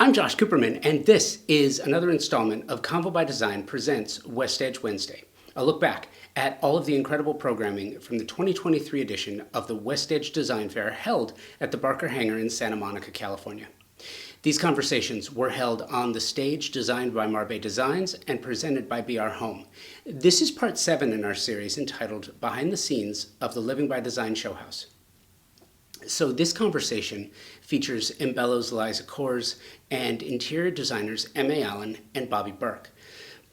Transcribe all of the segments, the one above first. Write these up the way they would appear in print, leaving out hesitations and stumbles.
I'm Josh Cooperman, and this is another installment of Convo by Design presents WestEdge Wednesday, a look back at all of the incredible programming from the 2023 edition of the WestEdge Design Fair held at the Barker Hangar in Santa Monica, California. These conversations were held on the stage designed by Marbe Designs and presented by BR Home. This is part 7 in our series entitled Behind the Scenes of the Living by Design Showhouse. So this conversation features Embello's LaizaCors and interior designers M.A. Allen and Bobby Burke.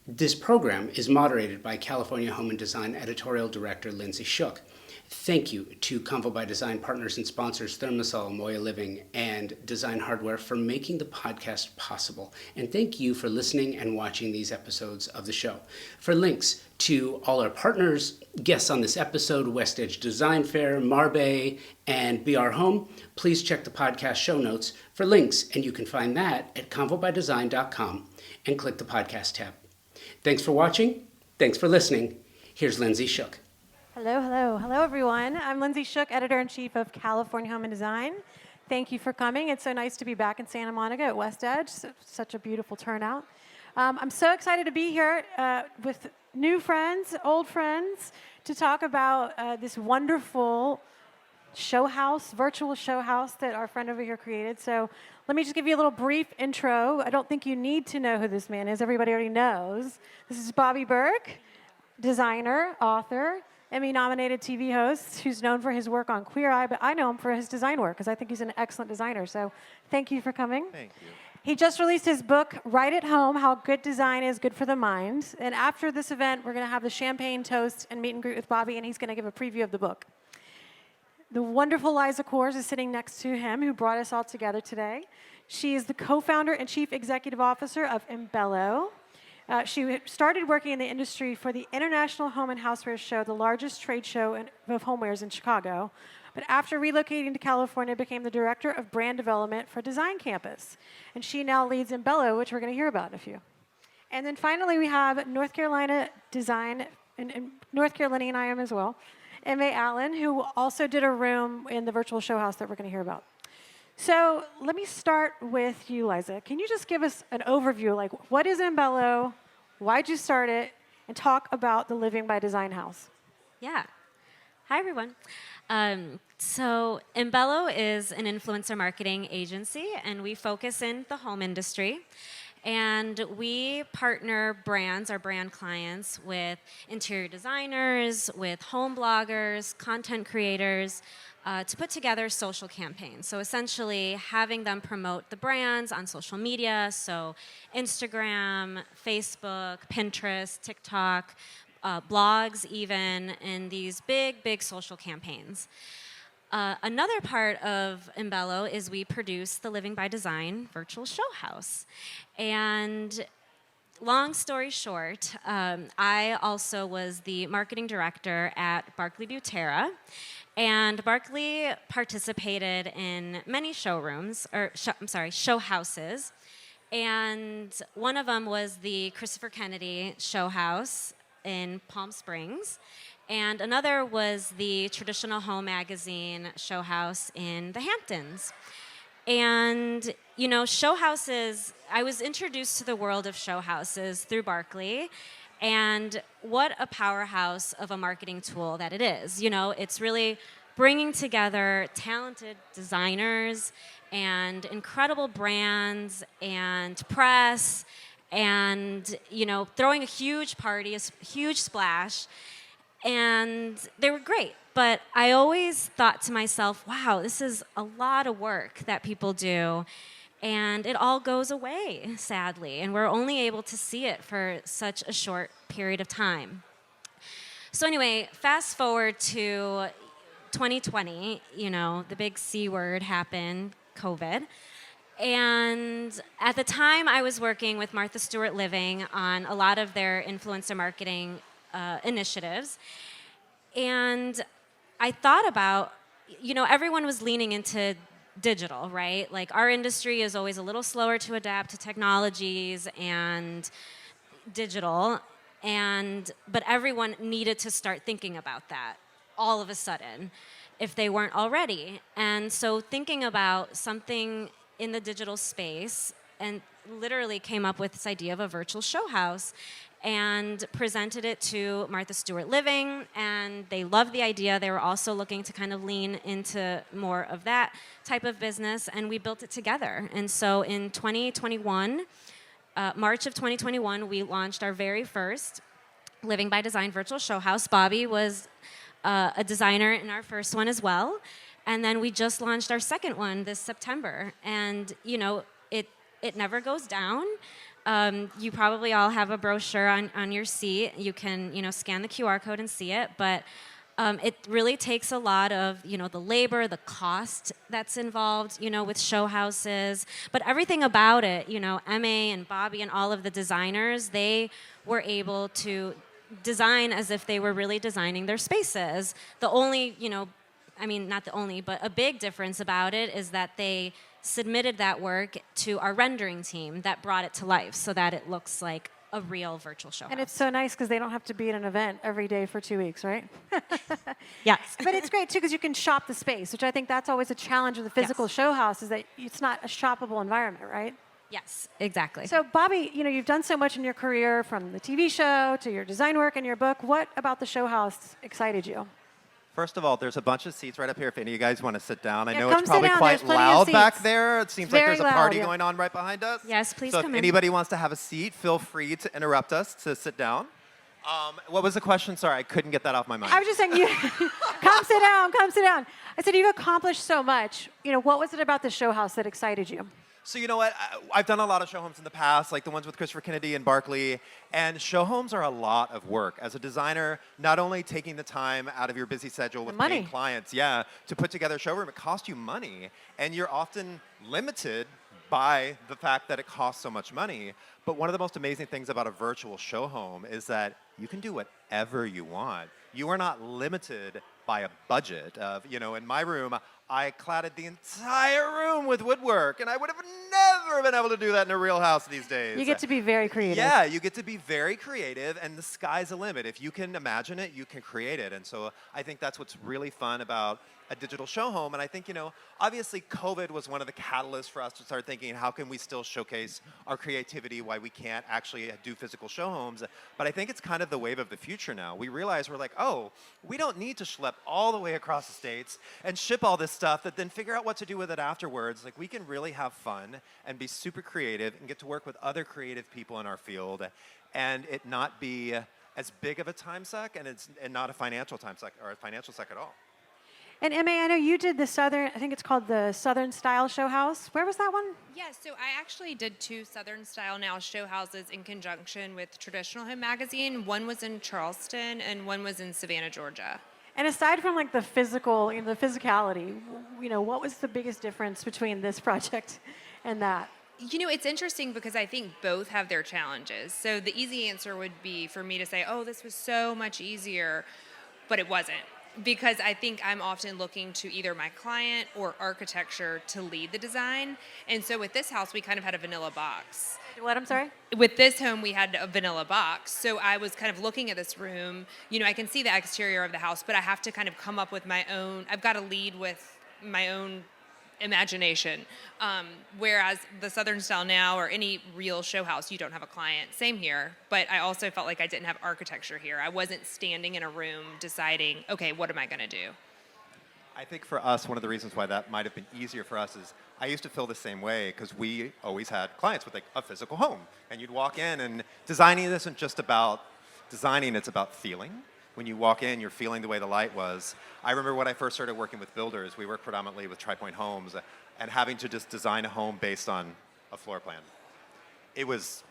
This program is moderated by California Home and Design Editorial Director Lindsay Shook. Thank you to Convo by Design partners and sponsors Thermosol, Moya Living, and Design Hardware for making the podcast possible. And thank you for listening and watching these episodes of the show. For links to all our partners, guests on this episode, WestEdge Design Fair, Marbe, and BR Home, please check the podcast show notes for links, and you can find that at convobydesign.com and click the podcast tab. Thanks for watching. Thanks for listening. Here's Lindsay Shook. Hello, everyone. I'm Lindsay Shook, Editor-in-Chief of California Home and Design. Thank you for coming. It's so nice to be back in Santa Monica at WestEdge. Such a beautiful turnout. I'm so excited to be here with new friends, old friends, to talk about this wonderful showhouse, virtual showhouse that our friend over here created. So let me just give you a little brief intro. I don't think you need to know who this man is. Everybody already knows. This is Bobby Burke, designer, author, Emmy-nominated TV host who's known for his work on Queer Eye, but I know him for his design work because I think he's an excellent designer. So thank you for coming. Thank you. He just released his book, Right at Home, How Good Design is Good for the Mind. And after this event, we're going to have the champagne toast and meet and greet with Bobby, and he's going to give a preview of the book. The wonderful LaizaCors is sitting next to him, who brought us all together today. She is the co-founder and chief executive officer of Embello. She started working in the industry for the International Home and Houseware Show, the largest trade show of homewares in Chicago. But after relocating to California, became the director of brand development for Design Campus. And she now leads Embello, which we're going to hear about in a few. And then finally, we have North Carolina Design, and North Carolinian I am as well, M.A. Allen, who also did a room in the virtual show house that we're going to hear about. So let me start with you, Liza. Can you just give us an overview, like what is Embello, why'd you start it, and talk about the Living by Design house? Yeah. Hi, everyone. So Embello is an influencer marketing agency, and we focus in the home industry. And we partner brands, our brand clients, with interior designers, with home bloggers, content creators, to put together social campaigns. So essentially having them promote the brands on social media, so Instagram, Facebook, Pinterest, TikTok, blogs even, and these big social campaigns. Another part of Embello is we produce the Living by Design virtual showhouse. And long story short, I also was the marketing director at Barclay Butera. And Barclay participated in many showrooms, showhouses. And one of them was the Christopher Kennedy Showhouse in Palm Springs. And another was the Traditional Home Magazine Showhouse in the Hamptons. And, you know, showhouses, I was introduced to the world of showhouses through Barclay. And what a powerhouse of a marketing tool that it is. You know, it's really bringing together talented designers and incredible brands and press and, you know, throwing a huge party, a huge splash. And they were great. But I always thought to myself, wow, this is a lot of work that people do. And it all goes away, sadly. And we're only able to see it for such a short period of time. So anyway, fast forward to 2020, you know, the big C word happened, COVID. And at the time, I was working with Martha Stewart Living on a lot of their influencer marketing initiatives. And I thought about, you know, everyone was leaning into digital, right? Like our industry is always a little slower to adapt to technologies and digital, but everyone needed to start thinking about that all of a sudden if they weren't already. And so thinking about something in the digital space and literally came up with this idea of a virtual show house and presented it to Martha Stewart Living, and they loved the idea. They were also looking to kind of lean into more of that type of business, and we built it together. And so in 2021, March of 2021, we launched our very first Living by Design virtual show house. Bobby was a designer in our first one as well. And then we just launched our second one this September. And, you know, it never goes down. You probably all have a brochure on your seat. You can, you know, scan the QR code and see it. But it really takes a lot of, you know, the labor, the cost that's involved, you know, with show houses. But everything about it, you know, Emma and Bobby and all of the designers, they were able to design as if they were really designing their spaces. The only, you know, I mean, not the only, but a big difference about it is that they submitted that work to our rendering team that brought it to life so that it looks like a real virtual show. And it's so nice because they don't have to be at an event every day for 2 weeks, right? Yes. But it's great too because you can shop the space, which I think that's always a challenge with the physical Yes. show house is that it's not a shoppable environment, right? Yes, exactly. So Bobby, you know, you've done so much in your career from the TV show to your design work and your book. What about the show house excited you? First of all, there's a bunch of seats right up here if any of you guys want to sit down. I Yeah, know come it's sit probably down. quite There's plenty of loud back seats. there. It seems like Very there's a loud, party yeah. going on right behind us. Yes, please so come if in. anybody wants to have a seat, feel free to interrupt us to sit down. What was the question? Sorry, I couldn't get that off my mind. I was just saying, you come sit down, come sit down. I said, you've accomplished so much. You know, what was it about the show house that excited you? So you know what? I've done a lot of show homes in the past, like the ones with Christopher Kennedy and Barkley, and show homes are a lot of work. As a designer, not only taking the time out of your busy schedule with paying clients, to put together a showroom, it costs you money, and you're often limited by the fact that it costs so much money. But one of the most amazing things about a virtual show home is that you can do whatever you want. You are not limited by a budget of, you know, in my room, I cladded the entire room with woodwork, and I would have never been able to do that in a real house these days. You get to be very creative. Yeah, you get to be very creative, and the sky's the limit. If you can imagine it, you can create it. And so I think that's what's really fun about a digital show home. And I think, you know, obviously COVID was one of the catalysts for us to start thinking, how can we still showcase our creativity, why we can't actually do physical show homes? But I think it's kind of the wave of the future now. We realize we're like, oh, we don't need to schlep all the way across the states and ship all this stuff that then figure out what to do with it afterwards. Like, we can really have fun and be super creative and get to work with other creative people in our field and it not be as big of a time suck and not a financial time suck or a financial suck at all. And Emma, I know you did the Southern, I think it's called the Southern Style Show House. Where was that one? Yeah, so I actually did 2 Southern Style Now show houses in conjunction with Traditional Home Magazine. One was in Charleston and one was in Savannah, Georgia. And aside from like the physical, you know, the physicality, you know, what was the biggest difference between this project and that? You know, it's interesting because I think both have their challenges. So the easy answer would be for me to say, oh, this was so much easier, but it wasn't. Because I think I'm often looking to either my client or architecture to lead the design. And so with this house, we kind of had a vanilla box. What, I'm sorry? With this home, we had a vanilla box. So I was kind of looking at this room. You know, I can see the exterior of the house, but I have to kind of come up with my own, I've got to lead with my own imagination. Whereas the Southern Style Now or any real show house, you don't have a client. Same here. But I also felt like I didn't have architecture here. I wasn't standing in a room deciding, okay, what am I going to do? I think for us, one of the reasons why that might have been easier for us is I used to feel the same way because we always had clients with like a physical home. And you'd walk in and designing isn't just about designing, it's about feeling. When you walk in, you're feeling the way the light was. I remember when I first started working with builders, we worked predominantly with Tri-Point Homes, and having to just design a home based on a floor plan. It was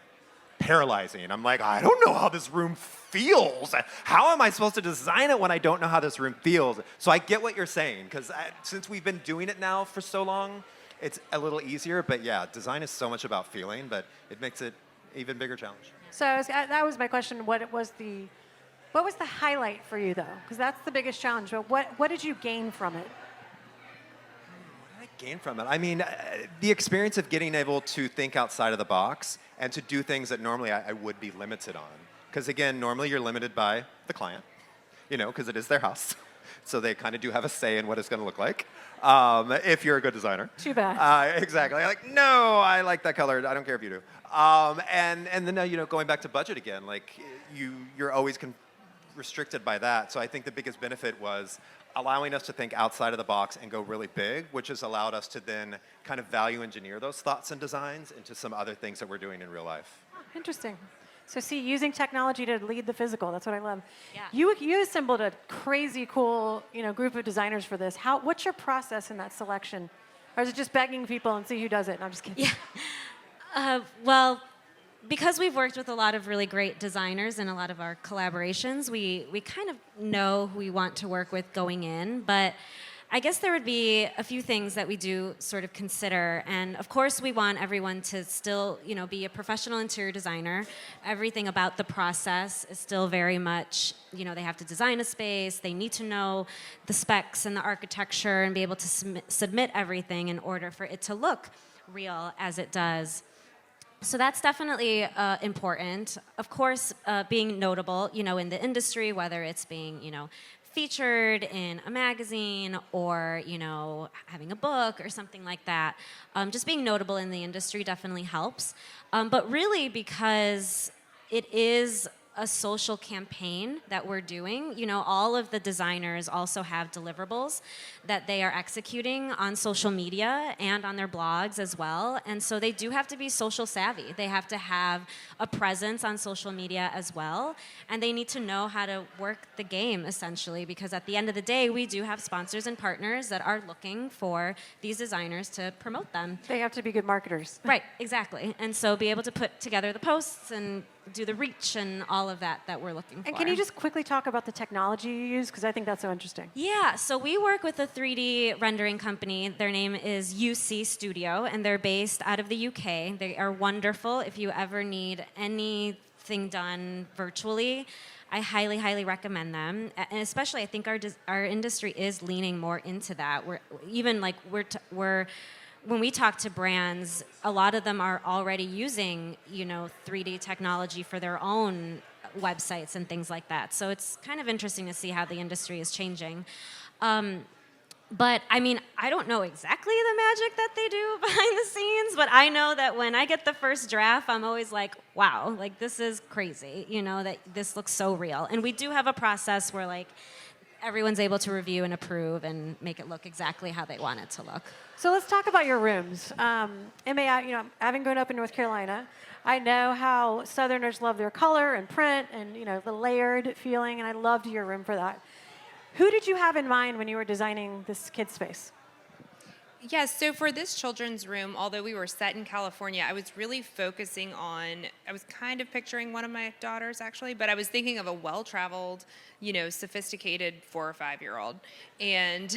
paralyzing. I'm like, I don't know how this room feels. How am I supposed to design it when I don't know how this room feels? So I get what you're saying, because since we've been doing it now for so long, it's a little easier. But yeah, design is so much about feeling, but it makes it an even bigger challenge. So that was my question. What was the highlight for you, though? Because that's the biggest challenge. But what did you gain from it? What did I gain from it? I mean, the experience of getting able to think outside of the box and to do things that normally I would be limited on. Because again, normally you're limited by the client, you know, because it is their house. so they kind of do have a say in what it's going to look like. If you're a good designer. Too bad. Exactly. Like, no, I like that color. I don't care if you do. And then, going back to budget again, like you're always restricted by that. So I think the biggest benefit was allowing us to think outside of the box and go really big, which has allowed us to then kind of value engineer those thoughts and designs into some other things that we're doing in real life. Interesting. So see, using technology to lead the physical, that's what I love. Yeah. You assembled a crazy cool, group of designers for this. What's your process in that selection? Or is it just begging people and see who does it? No, I'm just kidding. Yeah. Well, because we've worked with a lot of really great designers in a lot of our collaborations, we kind of know who we want to work with going in, but I guess there would be a few things that we do sort of consider. And of course, we want everyone to still, be a professional interior designer. Everything about the process is still very much, they have to design a space. They need to know the specs and the architecture and be able to submit everything in order for it to look real as it does. So that's definitely important. Of course, being notable, in the industry, whether it's being, featured in a magazine or, having a book or something like that. Just being notable in the industry definitely helps. But really, because it is a social campaign that we're doing, all of the designers also have deliverables that they are executing on social media and on their blogs as well. And so they do have to be social savvy. They have to have a presence on social media as well. And they need to know how to work the game, essentially, because at the end of the day, we do have sponsors and partners that are looking for these designers to promote them. They have to be good marketers. Right, exactly. And so be able to put together the posts and do the reach and all of that we're looking for. And can you just quickly talk about the technology you use? Because I think that's so interesting. Yeah, so we work with a 3D rendering company. Their name is UC Studio, and they're based out of the UK. They are wonderful. If you ever need anything done virtually, I highly, highly recommend them. And especially, I think our industry is leaning more into that. When we talk to brands, a lot of them are already using, 3D technology for their own websites and things like that. So it's kind of interesting to see how the industry is changing. But I don't know exactly the magic that they do behind the scenes, but I know that when I get the first draft, I'm always like, wow, this is crazy, that this looks so real. And we do have a process where everyone's able to review and approve and make it look exactly how they want it to look. So let's talk about your rooms. Having grown up in North Carolina, I know how Southerners love their color and print and the layered feeling, and I loved your room for that. Who did you have in mind when you were designing this kid space? Yes, so for this children's room, although we were set in California, I was really focusing on, I was kind of picturing one of my daughters actually, but I was thinking of a well-traveled, sophisticated 4 or 5-year-old. And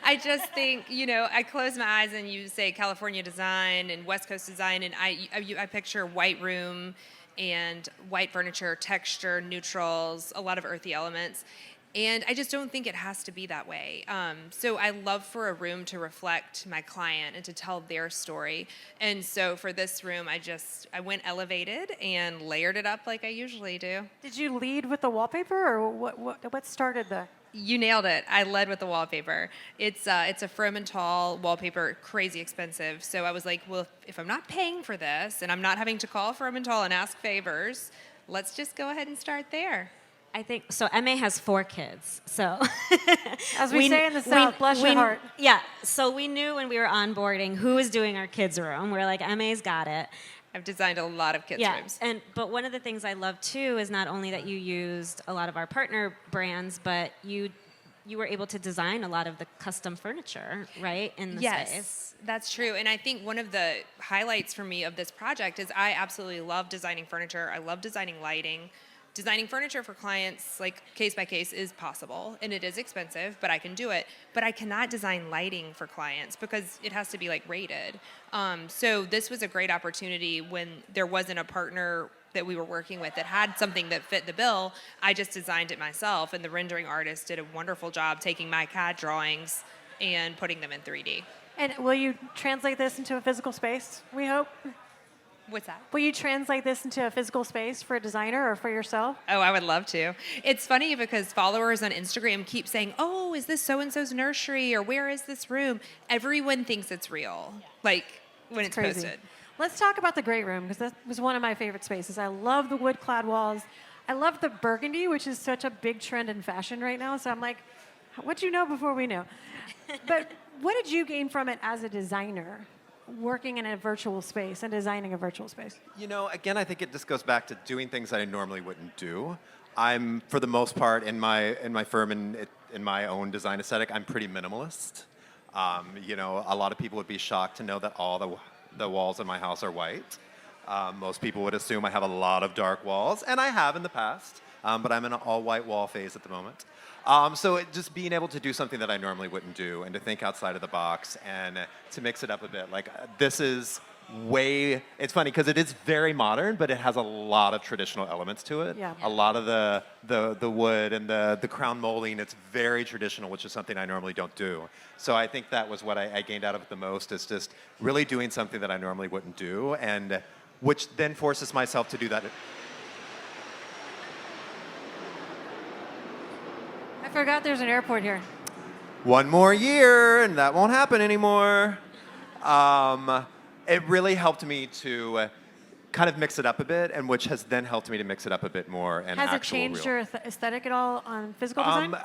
I just think, I close my eyes and you say California design and West Coast design, and I picture white room and white furniture, texture, neutrals, a lot of earthy elements. And I just don't think it has to be that way. So I love for a room to reflect my client and to tell their story. And so for this room, I went elevated and layered it up like I usually do. Did you lead with the wallpaper, or what started the... You nailed it. I led with the wallpaper. It's a Fromental wallpaper, crazy expensive. So I was like, well, if I'm not paying for this and I'm not having to call Fromental and ask favors, let's just go ahead and start there. I think so. MA has 4 kids, so as we say in the South, bless your heart. Yeah, so we knew when we were onboarding who was doing our kids' room. We're like, MA's got it. I've designed a lot of kids' rooms. But one of the things I love too is not only that you used a lot of our partner brands, but you were able to design a lot of the custom furniture, right, in the space. Yes, that's true. And I think one of the highlights for me of this project is I absolutely love designing furniture. I love designing lighting. Designing furniture for clients, case by case, is possible, and it is expensive, but I can do it. But I cannot design lighting for clients because it has to be rated. So this was a great opportunity when there wasn't a partner that we were working with that had something that fit the bill. I just designed it myself, and the rendering artist did a wonderful job taking my CAD drawings and putting them in 3D. And will you translate this into a physical space, we hope? What's that? Will you translate this into a physical space for a designer or for yourself? Oh, I would love to. It's funny because followers on Instagram keep saying, "Oh, is this so and so's nursery?" or "Where is this room?" Everyone thinks it's real, like when it's Crazy. posted. Let's talk about the great room because that was one of my favorite spaces. I love the wood-clad walls. I love the burgundy, which is such a big trend in fashion right now. So I'm like, what'd you know before we knew? But what did you gain from it as a designer, working in a virtual space and designing a virtual space? You know, again, I think it just goes back to doing things that I normally wouldn't do. I'm, for the most part, in my firm and in my own design aesthetic, I'm pretty minimalist. You know, a lot of people would be shocked to know that all the walls in my house are white. Most people would assume I have a lot of dark walls, and I have in the past, but I'm in an all-white wall phase at the moment. So just being able to do something that I normally wouldn't do and to think outside of the box and to mix it up a bit. Like this is it's funny because it is very modern, but it has a lot of traditional elements to it. Yeah. A lot of the wood and the crown molding, it's very traditional, which is something I normally don't do. So I think that was what I gained out of it the most, is just really doing something that I normally wouldn't do, and which then forces myself to do that. I forgot there's an airport here. One more year, and that won't happen anymore. It really helped me to kind of mix it up a bit, and which has then helped me to mix it up a bit more. And Has it actual changed real. your aesthetic at all on physical design?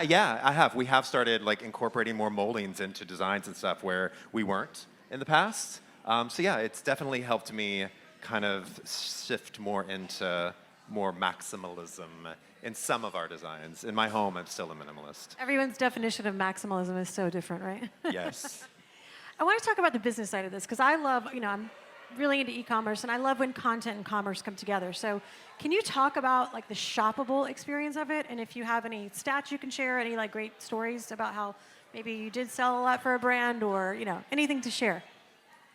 Yeah, I have. We have started like incorporating more moldings into designs and stuff where we weren't in the past. So yeah, it's definitely helped me kind of shift more into more maximalism in some of our designs. In my home, I'm still a minimalist. Everyone's definition of maximalism is so different, right? Yes. I want to talk about the business side of this because I love, I'm really into e-commerce and I love when content and commerce come together. So can you talk about like the shoppable experience of it? And if you have any stats you can share, any like great stories about how maybe you did sell a lot for a brand or, anything to share?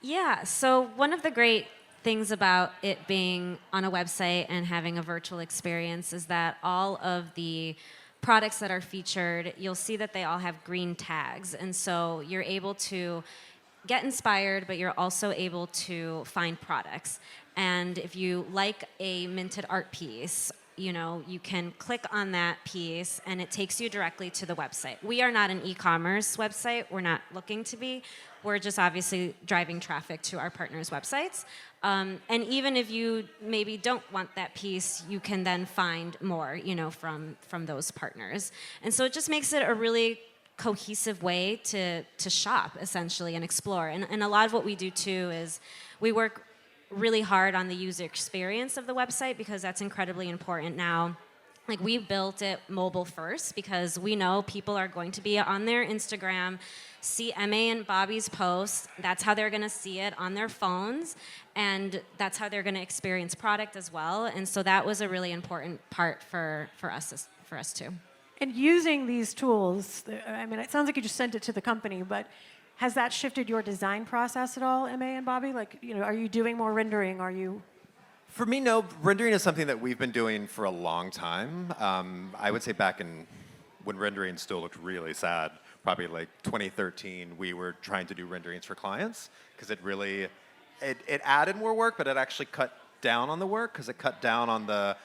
Yeah, so one of the great things about it being on a website and having a virtual experience is that all of the products that are featured, you'll see that they all have green tags. And so you're able to get inspired, but you're also able to find products. And if you like a minted art piece, you can click on that piece and it takes you directly to the website. We are not an e-commerce website. We're not looking to be. We're just obviously driving traffic to our partners' websites. And even if you maybe don't want that piece, you can then find more, from those partners. And so it just makes it a really cohesive way to shop, essentially, and explore. And a lot of what we do, too, is we work really hard on the user experience of the website because that's incredibly important now. Like, we built it mobile first because we know people are going to be on their Instagram, see Emma and Bobby's posts. That's how they're going to see it on their phones, and that's how they're going to experience product as well. And so that was a really important part for us too. And using these tools, it sounds like you just sent it to the company, but has that shifted your design process at all, Emma and Bobby? Like, are you doing more rendering? Are you... For me, no. Rendering is something that we've been doing for a long time. I would say back when rendering still looked really sad, probably like 2013, we were trying to do renderings for clients because it added more work, but it actually cut down on the work because it cut down on the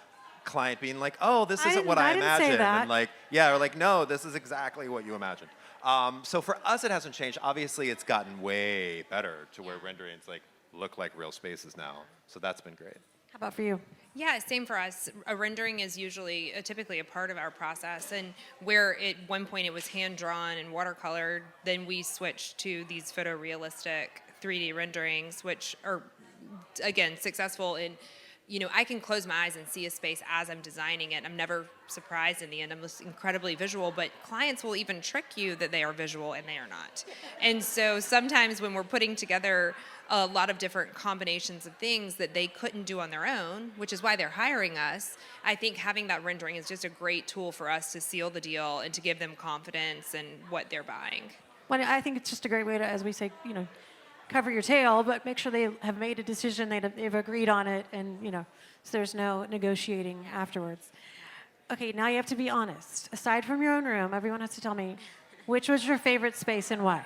client being like, oh, this isn't what I imagined. And like, yeah, or like, no, this is exactly what you imagined. So for us, it hasn't changed. Obviously, it's gotten way better to where renderings look like real spaces now. So that's been great. How about for you? Yeah, same for us. A rendering is typically a part of our process, and where at one point it was hand-drawn and watercolored, then we switched to these photorealistic 3D renderings, which are, again, successful in, I can close my eyes and see a space as I'm designing it. I'm never surprised in the end. I'm just incredibly visual, but clients will even trick you that they are visual and they are not. And so sometimes when we're putting together a lot of different combinations of things that they couldn't do on their own, which is why they're hiring us, I think having that rendering is just a great tool for us to seal the deal and to give them confidence in what they're buying. Well, I think it's just a great way to, as we say, cover your tail, but make sure they have made a decision, they've agreed on it, and, so there's no negotiating afterwards. Okay, now you have to be honest. Aside from your own room, everyone has to tell me, which was your favorite space and why?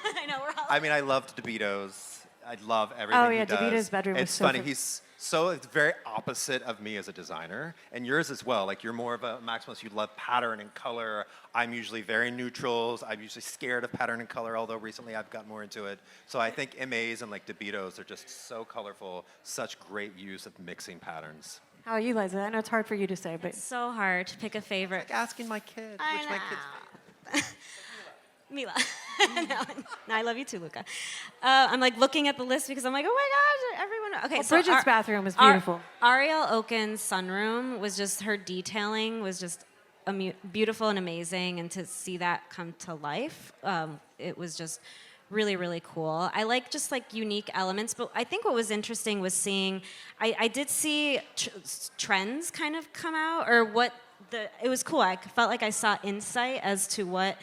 I know, we're all... I mean, I loved DeVito's. I love everything Oh, yeah, he does. Davita's bedroom was It's so funny. fun. It's very opposite of me as a designer, and yours as well. Like, you're more of a maximalist. You love pattern and color. I'm usually very neutrals. I'm usually scared of pattern and color, although recently I've gotten more into it. So I think MAs and like Debitos are just so colorful, such great use of mixing patterns. How are you, Liza? I know it's hard for you to say, but It's so hard to pick a favorite. Like asking my kid, I which my kid's know. Mila. no, I love you too, Luca. I'm like looking at the list because I'm like, oh my gosh, everyone. Okay, well, so Bridget's bathroom was beautiful. Ariel Oken's sunroom was just, her detailing was just beautiful and amazing, and to see that come to life, it was just really, really cool. I like just like unique elements, but I think what was interesting was seeing, I did see trends kind of come out, or it was cool. I felt like I saw insight as to what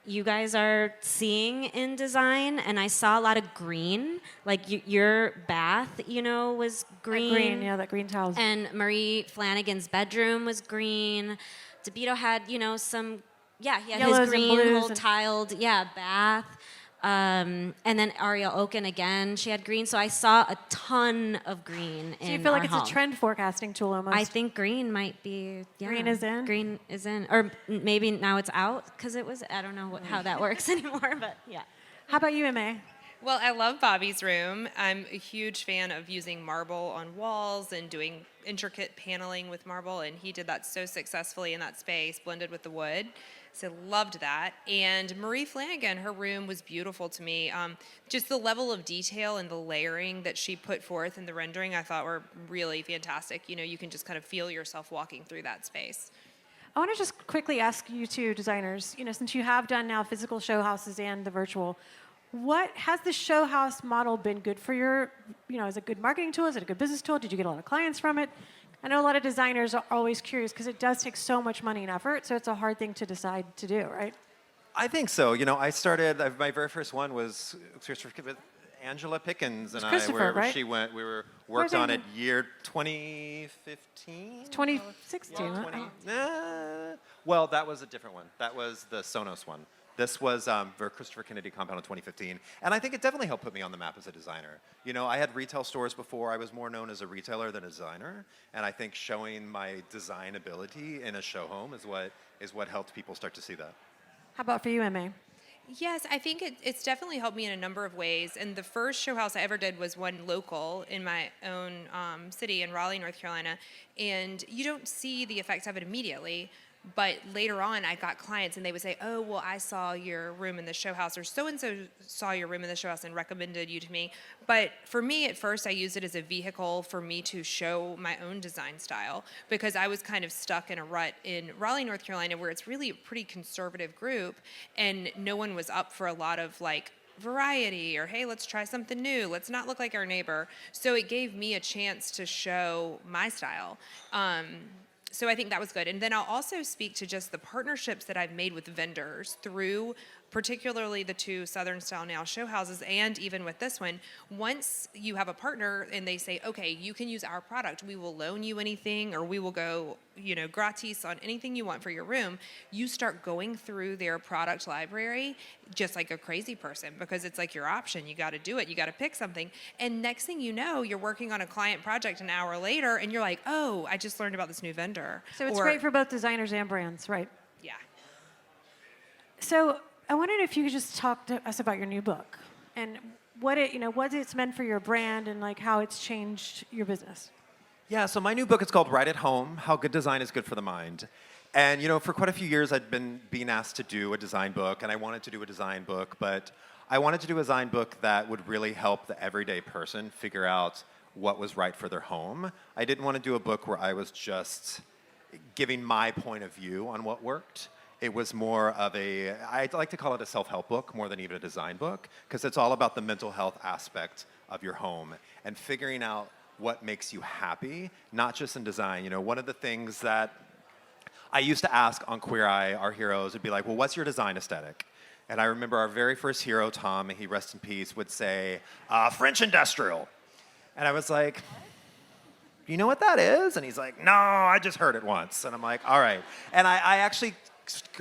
you guys are seeing in design, and I saw a lot of green. Like your bath, was green. That green, yeah, that green tiles. And Marie Flanagan's bedroom was green. DeVito had, some, he had Yellows his and green blues whole and- tiled, bath. And then Ariel Oken again, she had green. So I saw a ton of green in So you feel like our it's home. a trend forecasting tool almost? I think green might be. Yeah, Green is in? Green is in, or maybe now it's out because it was. I don't know how that works anymore, but yeah. How about you, Ma? Well, I love Bobby's room. I'm a huge fan of using marble on walls and doing intricate paneling with marble, and he did that so successfully in that space, blended with the wood. So loved that. And Marie Flanagan, her room was beautiful to me. Just the level of detail and the layering that she put forth in the rendering, I thought were really fantastic. You can just kind of feel yourself walking through that space. I want to just quickly ask you two designers, since you have done now physical show houses and the virtual, what has the show house model been good for your, is it a good marketing tool? Is it a good business tool? Did you get a lot of clients from it? I know a lot of designers are always curious because it does take so much money and effort, so it's a hard thing to decide to do, right? I think so. I started, my very first one was with Angela Pickens and I, Christopher, right? she went, worked on it year 2015? 2016, Well, huh? well, that was a different one. That was the Sonos one. This was for Christopher Kennedy Compound in 2015. And I think it definitely helped put me on the map as a designer. I had retail stores before. I was more known as a retailer than a designer. And I think showing my design ability in a show home is what helped people start to see that. How about for you, Ma? Yes, I think it's definitely helped me in a number of ways. And the first show house I ever did was one local in my own city in Raleigh, North Carolina. And you don't see the effects of it immediately. But later on, I got clients and they would say, oh, well, I saw your room in the show house, or so-and-so saw your room in the show house and recommended you to me. But for me, at first, I used it as a vehicle for me to show my own design style, because I was kind of stuck in a rut in Raleigh, North Carolina, where it's really a pretty conservative group, and no one was up for a lot of variety, or hey, let's try something new, let's not look like our neighbor. So it gave me a chance to show my style. So I think that was good. And then I'll also speak to just the partnerships that I've made with vendors through particularly the two Southern Style Nail show houses, and even with this one. Once you have a partner and they say, okay, you can use our product, we will loan you anything, or we will go, gratis on anything you want for your room, you start going through their product library just like a crazy person, because it's like your option. You got to do it. You got to pick something. And next thing you know, you're working on a client project an hour later and you're like, oh, I just learned about this new vendor. So it's great for both designers and brands, right? Yeah. So I wondered if you could just talk to us about your new book and what it's meant for your brand and how it's changed your business. Yeah, so my new book is called Right at Home, How Good Design is Good for the Mind. And, for quite a few years, I'd been being asked to do a design book, and I wanted to do a design book, but I wanted to do a design book that would really help the everyday person figure out what was right for their home. I didn't want to do a book where I was just giving my point of view on what worked. It was more of I'd like to call it a self-help book more than even a design book, because it's all about the mental health aspect of your home and figuring out what makes you happy, not just in design. One of the things that I used to ask on Queer Eye, our heroes, would be like, well, what's your design aesthetic? And I remember our very first hero, Tom, he rest in peace, would say, French industrial. And I was like, you know what that is? And he's like, no, I just heard it once. And I'm like, all right. And I actually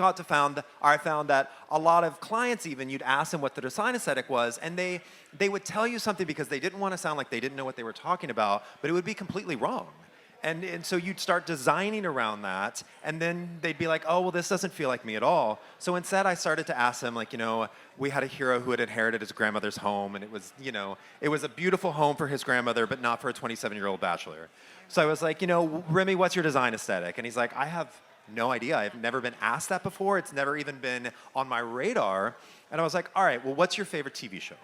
I found that a lot of clients even, you'd ask them what the design aesthetic was, and they would tell you something because they didn't want to sound like they didn't know what they were talking about, but it would be completely wrong. And so you'd start designing around that, and then they'd be like, oh, well, this doesn't feel like me at all. So instead, I started to ask them, like, we had a hero who had inherited his grandmother's home, and it was, it was a beautiful home for his grandmother, but not for a 27-year-old bachelor. So I was like, Remy, what's your design aesthetic? And he's like, I have no idea. I've never been asked that before. It's never even been on my radar. And I was like, all right, well, what's your favorite TV show?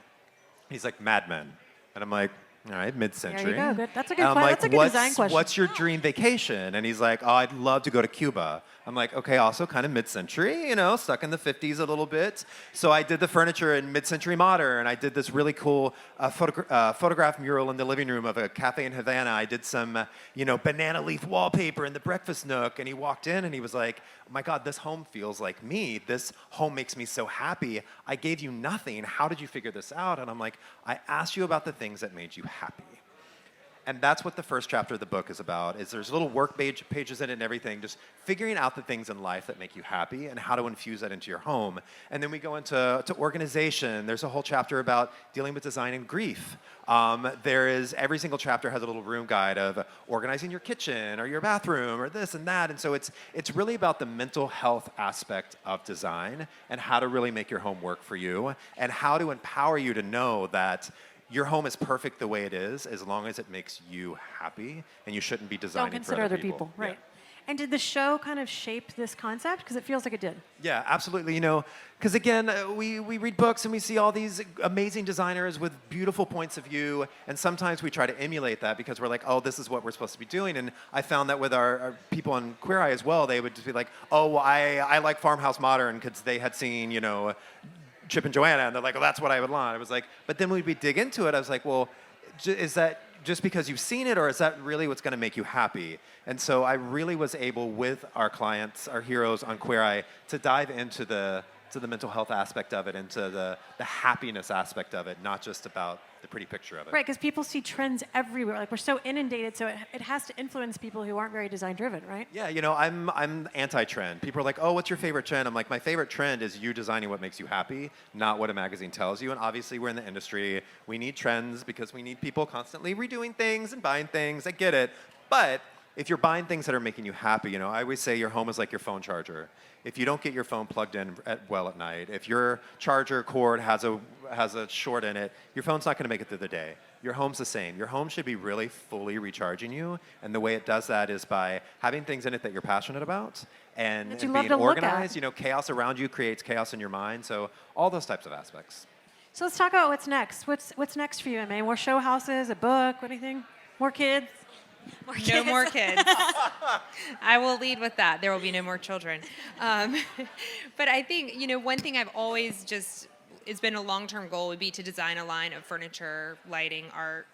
He's like, Mad Men. And I'm like, all right, mid-century. There you go. Good. That's a good, And I'm like, that's a good design question. What's your dream vacation? And he's like, oh, I'd love to go to Cuba. I'm like, okay, also kind of mid-century, stuck in the 50s a little bit. So I did the furniture in mid-century modern. I did this really cool photograph mural in the living room of a cafe in Havana. I did some, banana leaf wallpaper in the breakfast nook. And he walked in and he was like, oh my God, this home feels like me. This home makes me so happy. I gave you nothing. How did you figure this out? And I'm like, I asked you about the things that made you happy. And that's what the first chapter of the book is about, is there's little work pages in it and everything, just figuring out the things in life that make you happy and how to infuse that into your home. And then we go into organization. There's a whole chapter about dealing with design and grief. Every single chapter has a little room guide of organizing your kitchen or your bathroom or this and that. And so it's really about the mental health aspect of design and how to really make your home work for you and how to empower you to know that your home is perfect the way it is as long as it makes you happy, and you shouldn't be designing Don't consider for other people. Right. Yeah. And did the show kind of shape this concept? Because it feels like it did. Yeah, absolutely. Because again, we read books and we see all these amazing designers with beautiful points of view, and sometimes we try to emulate that because we're like, oh, this is what we're supposed to be doing. And I found that with our people on Queer Eye as well, they would just be like, oh, well, I like Farmhouse Modern because they had seen, Chip and Joanna, and they're like, oh, that's what I would want. I was like, but then when we dig into it, I was like, well, is that just because you've seen it, or is that really what's going to make you happy? And so I really was able, with our clients, our heroes on Queer Eye, to dive into the mental health aspect of it, into the happiness aspect of it, not just about the pretty picture of it. Right, because people see trends everywhere. Like, we're so inundated, so it has to influence people who aren't very design-driven, right? Yeah, I'm anti-trend. People are like, oh, what's your favorite trend? I'm like, my favorite trend is you designing what makes you happy, not what a magazine tells you. And obviously, we're in the industry. We need trends because we need people constantly redoing things and buying things. I get it. But if you're buying things that are making you happy, I always say your home is like your phone charger. If you don't get your phone plugged in well at night, if your charger cord has a short in it, your phone's not going to make it through the day. Your home's the same. Your home should be really fully recharging you, and the way it does that is by having things in it that you're passionate about and being organized. Chaos around you creates chaos in your mind, so all those types of aspects. So let's talk about what's next. What's next for you, Emma? More show houses, a book, anything? More kids? No more kids. I will lead with that. There will be no more children. But I think, one thing I've always it's been a long-term goal would be to design a line of furniture, lighting, art,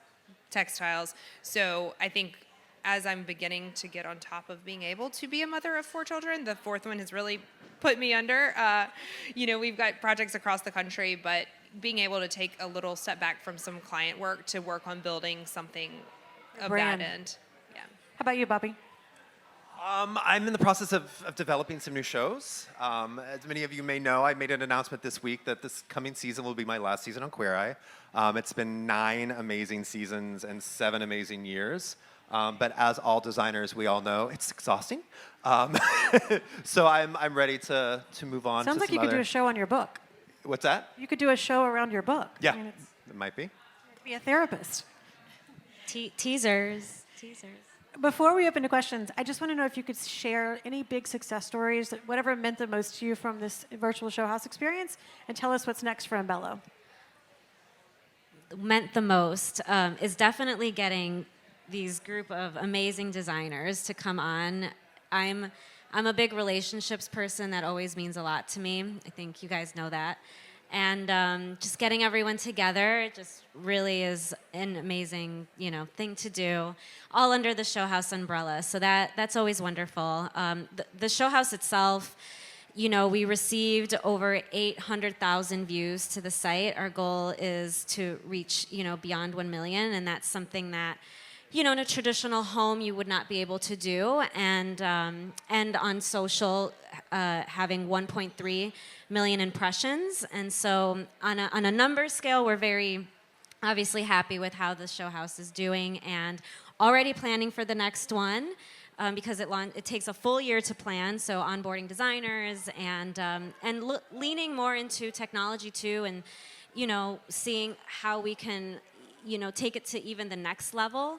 textiles. So I think as I'm beginning to get on top of being able to be a mother of 4 children, the 4th one has really put me under. We've got projects across the country, but being able to take a little step back from some client work to work on building something of brand. that end. Yeah. How about you, Bobby? I'm in the process of developing some new shows. As many of you may know, I made an announcement this week that this coming season will be my last season on Queer Eye. It's been 9 amazing seasons and 7 amazing years. But as all designers, we all know it's exhausting. So I'm ready to move on. Sounds to like you could do a show on your book. What's that? You could do a show around your book. Yeah, it might be. Be a therapist. Teasers. Before we open to questions, I just want to know if you could share any big success stories, whatever meant the most to you from this virtual Showhouse experience, and tell us what's next for Embello. Meant the most is definitely getting these group of amazing designers to come on. I'm a big relationships person. That always means a lot to me. I think you guys know that. And just getting everyone together just really is an amazing, thing to do, all under the Showhouse umbrella. So that's always wonderful. The Showhouse itself, we received over 800,000 views to the site. Our goal is to reach, beyond 1 million, and that's something that, in a traditional home you would not be able to do. And on social, having 1.3 million impressions. And so on a numbers scale, we're very obviously happy with how the Showhouse is doing and already planning for the next one. Because it takes a full year to plan, so onboarding designers and leaning more into technology too, and seeing how we can take it to even the next level.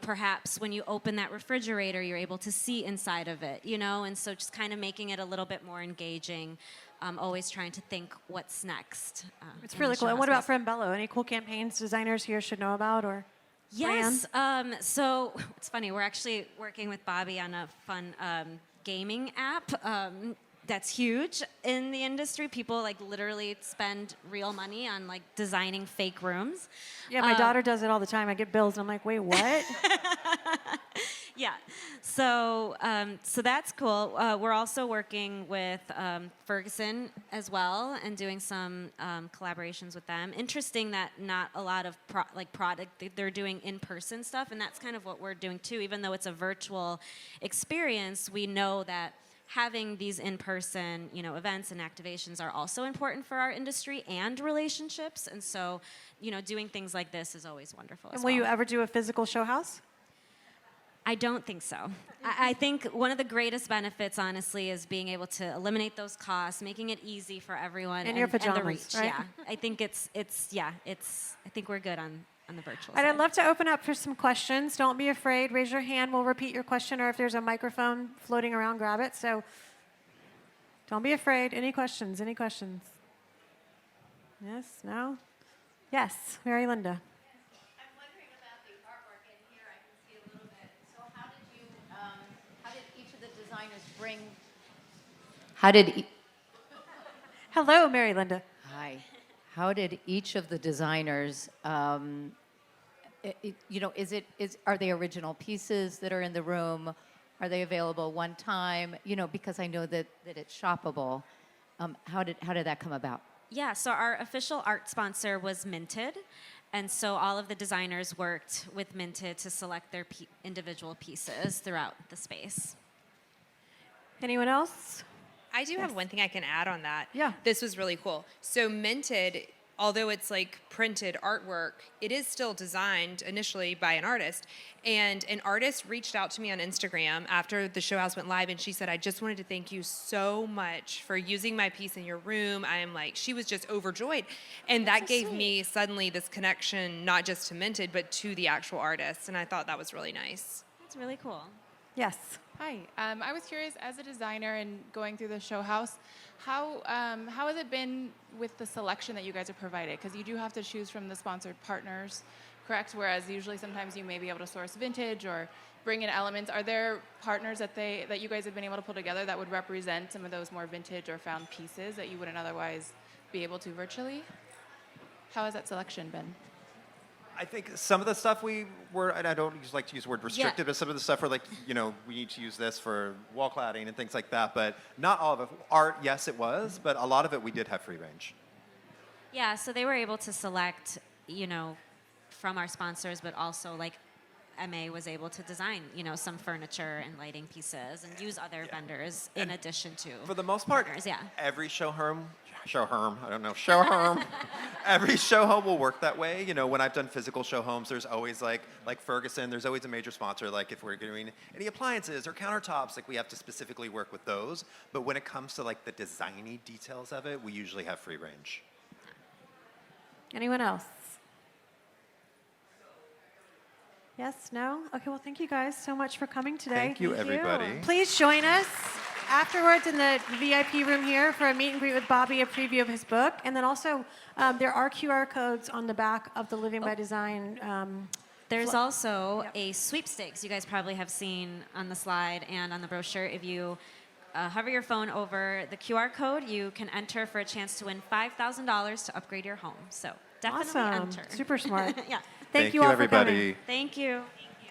Perhaps when you open that refrigerator, you're able to see inside of it. And so just kind of making it a little bit more engaging. Always trying to think what's next. It's really cool. And what about for Embello? Any cool campaigns designers here should know about or? Yes. So it's funny. We're actually working with Bobby on a fun gaming app that's huge in the industry. People literally spend real money on designing fake rooms. Yeah, my daughter does it all the time. I get bills and I'm like, wait, what? Yeah. So that's cool. We're also working with Ferguson as well and doing some collaborations with them. Interesting that not a lot of product they're doing in-person stuff, and that's kind of what we're doing too. Even though it's a virtual experience, we know that having these in-person events and activations are also important for our industry and relationships. And so doing things like this is always wonderful. And will you ever do a physical show house? I don't think so. I think one of the greatest benefits, honestly, is being able to eliminate those costs, making it easy for everyone, and your pajamas, and the reach. right? Yeah, I think I think we're good on the virtual And side. I'd love to open up for some questions. Don't be afraid. Raise your hand. We'll repeat your question, or if there's a microphone floating around, grab it. So don't be afraid. Any questions? Any questions? Yes? No? Yes, Mary Linda. Hello, Mary Linda. Hi. How did each of the designers, are they original pieces that are in the room? Are they available one time? Because I know that it's shoppable. How did that come about? Yeah, so our official art sponsor was Minted. And so all of the designers worked with Minted to select their individual pieces throughout the space. Anyone else? I do have one thing I can add on that. Yeah. This was really cool. So Minted, although it's printed artwork, it is still designed initially by an artist. And an artist reached out to me on Instagram after the Showhouse went live, and she said, I just wanted to thank you so much for using my piece in your room. She was just overjoyed. And that gave me suddenly this connection, not just to Minted, but to the actual artist. And I thought that was really nice. That's really cool. Yes. Hi. I was curious, as a designer and going through the Showhouse, how has it been with the selection that you guys have provided? Because you do have to choose from the sponsored partners, correct? Whereas usually sometimes you may be able to source vintage or bring in elements. Are there partners that you guys have been able to pull together that would represent some of those more vintage or found pieces that you wouldn't otherwise be able to virtually? How has that selection been? I think some of the stuff and I don't like to use the word restricted, but some of the stuff we need to use this for wall cladding and things like that, but not all of it. Art, yes, it was, but a lot of it we did have free range. Yeah, so they were able to select, from our sponsors, but also MA was able to design, some furniture and lighting pieces and use other vendors in addition to For the most part, partners, yeah. every showhome, every show home will work that way. When I've done physical show homes, there's always like Ferguson, there's always a major sponsor. Like if we're doing any appliances or countertops, we have to specifically work with those. But when it comes to the designy details of it, we usually have free range. Anyone else? Yes? No? Okay, well, thank you guys so much for coming today. Thank you, everybody. Please join us afterwards in the VIP room here for a meet and greet with Bobby, a preview of his book. And then also, there are QR codes on the back of the Living by Design. There's also a sweepstakes you guys probably have seen on the slide and on the brochure. If you hover your phone over the QR code, you can enter for a chance to win $5,000 to upgrade your home. So definitely Awesome. enter. Super smart. Yeah. Thank you all everybody. for coming. Thank you.